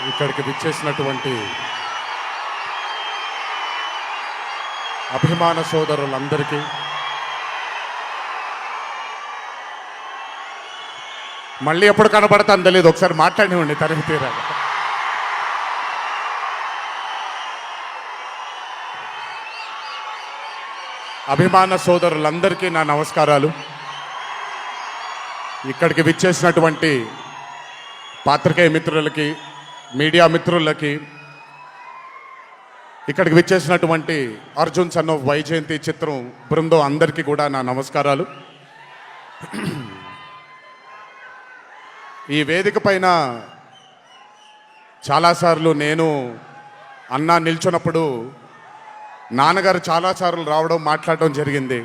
ఇక్కడికి విచ్చేసినటువంటి అభిమాన సోదరులందరికీ మళ్ళీ ఎప్పుడు కనబడతాను తెలియదు, ఒకసారి మాట్లాడివ్వండి తనివి తీరాలి. అభిమాన సోదరులందరికీ నా నమస్కారాలు. ఇక్కడికి విచ్చేసినటువంటి పాత్రికేయ మిత్రులకి, మీడియా మిత్రులకి, ఇక్కడికి విచ్చేసినటువంటి అర్జున్ సన్ ఆఫ్ వైజయంతి చిత్రం బృందం అందరికీ కూడా నా నమస్కారాలు. ఈ వేదిక పైన చాలాసార్లు నేను అన్నా నిల్చున్నప్పుడు నాన్నగారు చాలాసార్లు రావడం, మాట్లాడడం జరిగింది.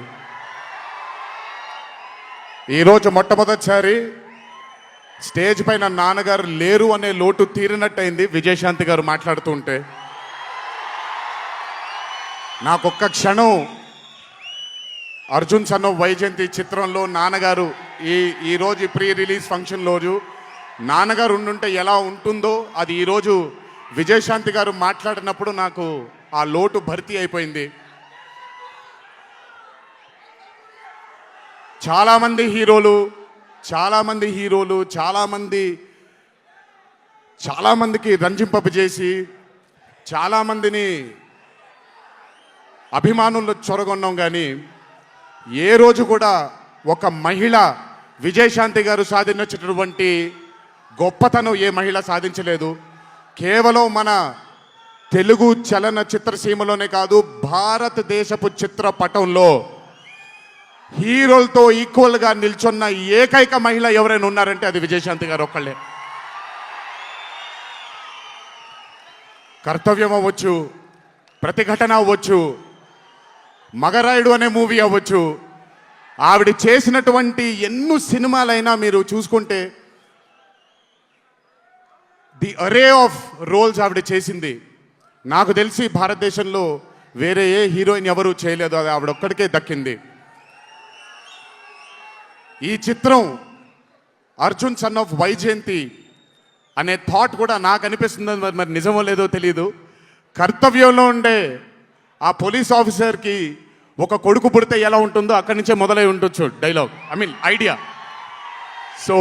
ఈరోజు మొట్టమొదటిసారి స్టేజ్ పైన నాన్నగారు లేరు అనే లోటు తీరినట్టయింది విజయశాంతి గారు మాట్లాడుతూ ఉంటే. నాకొక్క క్షణం అర్జున్ సన్ ఆఫ్ వైజయంతి చిత్రంలో నాన్నగారు ఈరోజు ప్రీ రిలీజ్ ఫంక్షన్ రోజు నాన్నగారు ఉండుంటే ఎలా ఉంటుందో అది ఈరోజు విజయశాంతి గారు మాట్లాడినప్పుడు నాకు ఆ లోటు భర్తీ అయిపోయింది. చాలామంది హీరోలు చాలామందికి రంజింపజేసి చాలామందిని అభిమానుల్లో చొరగొన్నాం, కానీ ఏ రోజు కూడా ఒక మహిళ విజయశాంతి గారు సాధించినటువంటి గొప్పతనం ఏ మహిళ సాధించలేదు. కేవలం మన తెలుగు చలన చిత్రసీమలోనే కాదు, భారతదేశపు చిత్రపటంలో హీరోలతో ఈక్వల్గా నిల్చున్న ఏకైక మహిళ ఎవరైనా ఉన్నారంటే అది విజయశాంతి గారు ఒక్కళ్ళే. కర్తవ్యం అవ్వచ్చు, ప్రతిఘటన అవ్వచ్చు, మగరాయుడు అనే మూవీ అవ్వచ్చు, ఆవిడ చేసినటువంటి ఎన్నో సినిమాలైనా మీరు చూసుకుంటే ది అరే ఆఫ్ రోల్స్ ఆవిడ చేసింది. నాకు తెలిసి భారతదేశంలో వేరే ఏ హీరోయిన్ ఎవరూ చేయలేదు, అది ఆవిడ ఒక్కడికే దక్కింది. ఈ చిత్రం అర్జున్ సన్ ఆఫ్ వైజయంతి అనే థాట్ కూడా నాకు అనిపిస్తుంది, మరి నిజమో లేదో తెలియదు. కర్తవ్యంలో ఉండే ఆ పోలీస్ ఆఫీసర్కి ఒక కొడుకు పుడితే ఎలా ఉంటుందో అక్కడి నుంచే మొదలై ఉండొచ్చు డైలాగ్, ఐడియా. సో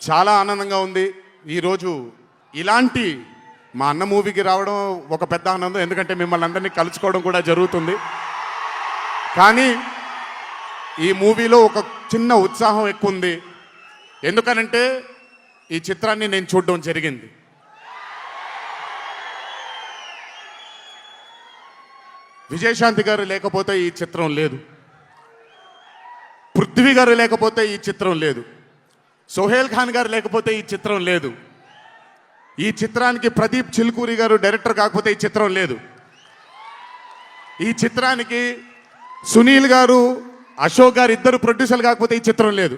చాలా ఆనందంగా ఉంది ఈరోజు ఇలాంటి మా అన్న మూవీకి రావడం ఒక పెద్ద ఆనందం, ఎందుకంటే మిమ్మల్ని అందరినీ కలుసుకోవడం కూడా జరుగుతుంది. కానీ ఈ మూవీలో ఒక చిన్న ఉత్సాహం ఎక్కువ ఉంది, ఎందుకనంటే ఈ చిత్రాన్ని నేను చూడడం జరిగింది. విజయశాంతి గారు లేకపోతే ఈ చిత్రం లేదు, పృథ్వీ గారు లేకపోతే ఈ చిత్రం లేదు, సోహేల్ ఖాన్ గారు లేకపోతే ఈ చిత్రం లేదు, ఈ చిత్రానికి ప్రదీప్ చిల్కూరి గారు డైరెక్టర్ కాకపోతే ఈ చిత్రం లేదు, ఈ చిత్రానికి సునీల్ గారు, అశోక్ గారు ఇద్దరు ప్రొడ్యూసర్లు కాకపోతే ఈ చిత్రం లేదు.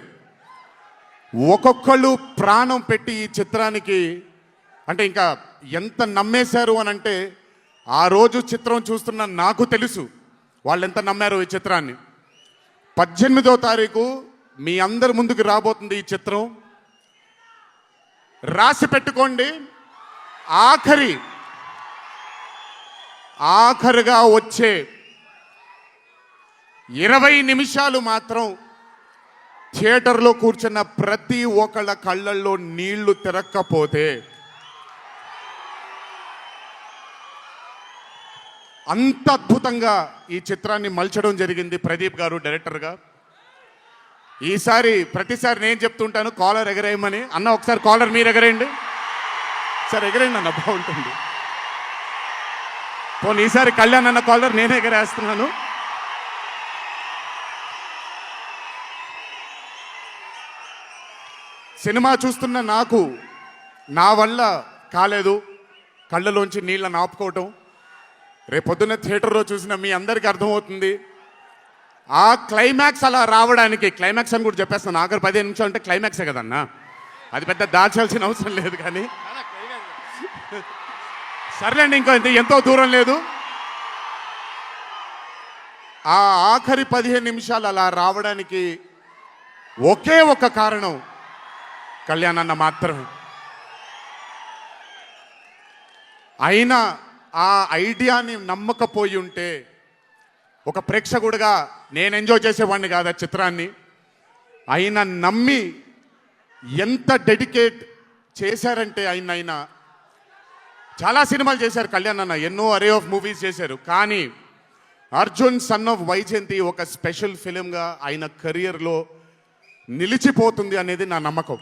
ఒక్కొక్కళ్ళు ప్రాణం పెట్టి ఈ చిత్రానికి, అంటే ఇంకా ఎంత నమ్మేశారు అని అంటే, ఆ రోజు చిత్రం చూస్తున్న నాకు తెలుసు వాళ్ళు ఎంత నమ్మారు ఈ చిత్రాన్ని. 18వ తారీఖు మీ అందరి ముందుకు రాబోతుంది ఈ చిత్రం. రాసి పెట్టుకోండి, ఆఖరిగా వచ్చే 20 నిమిషాలు మాత్రం థియేటర్లో కూర్చున్న ప్రతి ఒక్కళ్ళ కళ్ళల్లో నీళ్లు తిరక్కపోతే, అంత అద్భుతంగా ఈ చిత్రాన్ని మలచడం జరిగింది ప్రదీప్ గారు డైరెక్టర్గా. ప్రతిసారి నేను చెప్తుంటాను కాలర్ ఎగరేయమని. అన్న ఒకసారి కాలర్ మీరు ఎగరేయండి సార్, ఎగరేయండి అన్న, బాగుంటుంది. పోనీ ఈసారి కళ్యాణ్ అన్న కాలర్ నేనే ఎగరేస్తున్నాను. సినిమా చూస్తున్న నాకు నా వల్ల కాలేదు కళ్ళలోంచి నీళ్ళని ఆపుకోవటం. రేపొద్దున్న థియేటర్లో చూసిన మీ అందరికీ అర్థమవుతుంది. ఆ క్లైమాక్స్ అలా రావడానికి, క్లైమాక్స్ అని కూడా చెప్పేస్తాను, ఆఖరి 15 నిమిషాలు అంటే క్లైమాక్సే కదన్నా, అది పెద్ద దాచాల్సిన అవసరం లేదు. కానీ సర్లేండి, ఎంతో దూరం లేదు. ఆ ఆఖరి 15 నిమిషాలు అలా రావడానికి ఒకే ఒక కారణం కళ్యాణ్ అన్న మాత్రమే. అయినా ఆ ఐడియాని నమ్మకపోయి ఉంటే ఒక ప్రేక్షకుడిగా నేను ఎంజాయ్ చేసేవాడిని కాదు ఆ చిత్రాన్ని. అయినా నమ్మి ఎంత డెడికేట్ చేశారంటే ఆయన చాలా సినిమాలు చేశారు కళ్యాణ్ అన్న, ఎన్నో అరే ఆఫ్ మూవీస్ చేశారు. కానీ అర్జున్ సన్ ఆఫ్ వైజయంతి ఒక స్పెషల్ ఫిలింగా ఆయన కెరియర్లో నిలిచిపోతుంది అనేది నా నమ్మకం.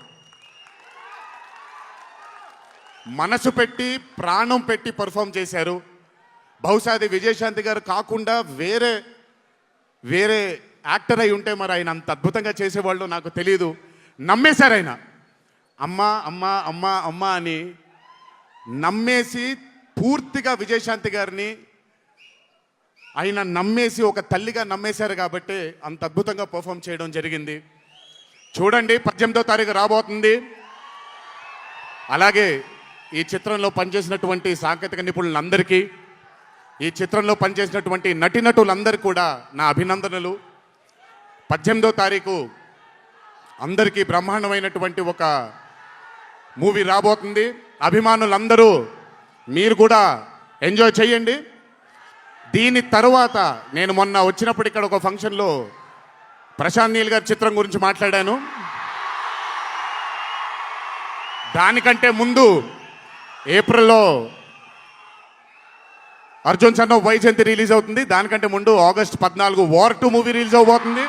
మనసు పెట్టి ప్రాణం పెట్టి పర్ఫామ్ చేశారు. బహుశా అది విజయశాంతి గారు కాకుండా వేరే యాక్టర్ అయి ఉంటే మరి ఆయన అంత అద్భుతంగా చేసేవాళ్ళు నాకు తెలియదు. నమ్మేశారు ఆయన. అమ్మా అమ్మా అమ్మా అమ్మా అని నమ్మేసి పూర్తిగా విజయశాంతి గారిని ఆయన నమ్మేసి ఒక తల్లిగా నమ్మేశారు కాబట్టి అంత అద్భుతంగా పర్ఫామ్ చేయడం జరిగింది. చూడండి 18వ తారీఖు రాబోతుంది. అలాగే ఈ చిత్రంలో పనిచేసినటువంటి సాంకేతిక నిపుణులందరికీ, ఈ చిత్రంలో పనిచేసినటువంటి నటీనటులందరికీ కూడా నా అభినందనలు. 18వ తారీఖు అందరికీ బ్రహ్మాండమైనటువంటి ఒక మూవీ రాబోతుంది. అభిమానులందరూ మీరు కూడా ఎంజాయ్ చేయండి. దీని తరువాత నేను మొన్న వచ్చినప్పుడు ఇక్కడ ఒక ఫంక్షన్లో ప్రశాంత్ నీల్ గారి చిత్రం గురించి మాట్లాడాను. దానికంటే ముందు ఏప్రిల్లో Arjun son of Vyjayanthi release అవుతుంది. దానికంటే ముందు ఆగస్ట్ 14 వార్ 2 మూవీ రిలీజ్ అవబోతుంది.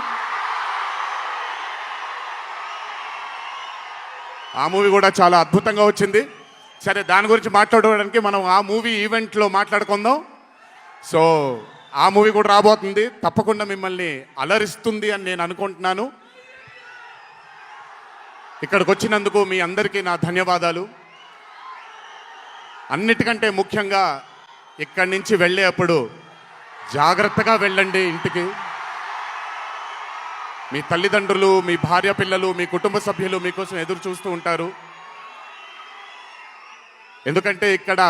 ఆ మూవీ కూడా చాలా అద్భుతంగా వచ్చింది. సరే, దాని గురించి మాట్లాడుకోవడానికి మనం ఆ మూవీ ఈవెంట్లో మాట్లాడుకుందాం. సో ఆ మూవీ కూడా రాబోతుంది. తప్పకుండా మిమ్మల్ని అలరిస్తుంది అని నేను అనుకుంటున్నాను. ఇక్కడికి వచ్చినందుకు మీ అందరికీ నా ధన్యవాదాలు. అన్నిటికంటే ముఖ్యంగా ఇక్కడి నుంచి వెళ్ళేటప్పుడు జాగ్రత్తగా వెళ్ళండి ఇంటికి. మీ తల్లిదండ్రులు, మీ భార్య పిల్లలు, మీ కుటుంబ సభ్యులు మీకోసం ఎదురు చూస్తూ ఉంటారు. ఎందుకంటే ఇక్కడ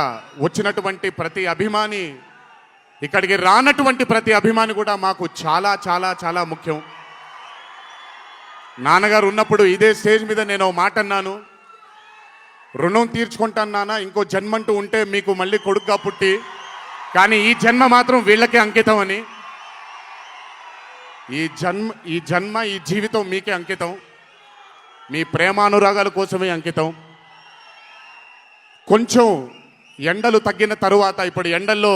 వచ్చినటువంటి ప్రతి అభిమాని, ఇక్కడికి రానటువంటి ప్రతి అభిమాని కూడా మాకు చాలా చాలా చాలా ముఖ్యం. నాన్నగారు ఉన్నప్పుడు ఇదే స్టేజ్ మీద నేను మాట అన్నాను, రుణం తీర్చుకుంటాను నాన్న, ఇంకో జన్మంటూ ఉంటే మీకు మళ్ళీ కొడుకుగా పుట్టి, కానీ ఈ జన్మ మాత్రం వీళ్ళకే అంకితం అని. ఈ జన్మ ఈ జీవితం మీకే అంకితం, మీ ప్రేమానురాగాల కోసమే అంకితం. కొంచెం ఎండలు తగ్గిన తరువాత, ఇప్పుడు ఎండల్లో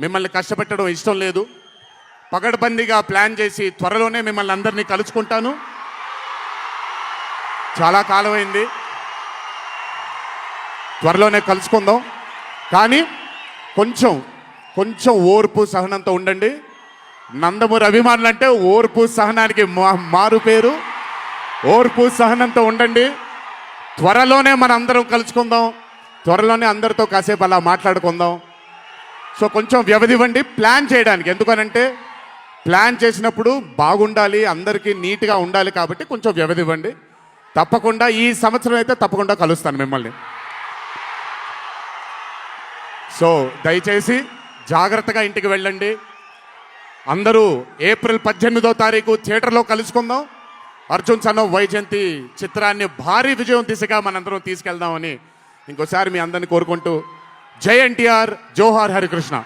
మిమ్మల్ని కష్టపెట్టడం ఇష్టం లేదు, పగడ్బందీగా ప్లాన్ చేసి త్వరలోనే మిమ్మల్ని అందరినీ కలుసుకుంటాను. చాలా కాలమైంది, త్వరలోనే కలుసుకుందాం. కానీ కొంచెం ఓర్పు సహనంతో ఉండండి. నందమూరి అభిమానులు అంటే ఓర్పు సహనానికి మారు పేరు. ఓర్పు సహనంతో ఉండండి. త్వరలోనే మన అందరం కలుసుకుందాం, త్వరలోనే అందరితో కాసేపు అలా మాట్లాడుకుందాం. సో కొంచెం వ్యవధి ఇవ్వండి ప్లాన్ చేయడానికి. ఎందుకనంటే ప్లాన్ చేసినప్పుడు బాగుండాలి, అందరికీ నీట్గా ఉండాలి, కాబట్టి కొంచెం వ్యవధి ఇవ్వండి. తప్పకుండా ఈ సంవత్సరం అయితే తప్పకుండా కలుస్తాను మిమ్మల్ని. సో దయచేసి జాగ్రత్తగా ఇంటికి వెళ్ళండి. అందరూ ఏప్రిల్ 18వ తారీఖు థియేటర్లో కలుసుకుందాం. అర్జున్ సన్ ఆఫ్ వైజయంతి చిత్రాన్ని భారీ విజయం దిశగా మనందరం తీసుకెళ్దామని ఇంకోసారి మీ అందరిని కోరుకుంటూ, జై ఎన్టీఆర్, జోహార్ హరికృష్ణ.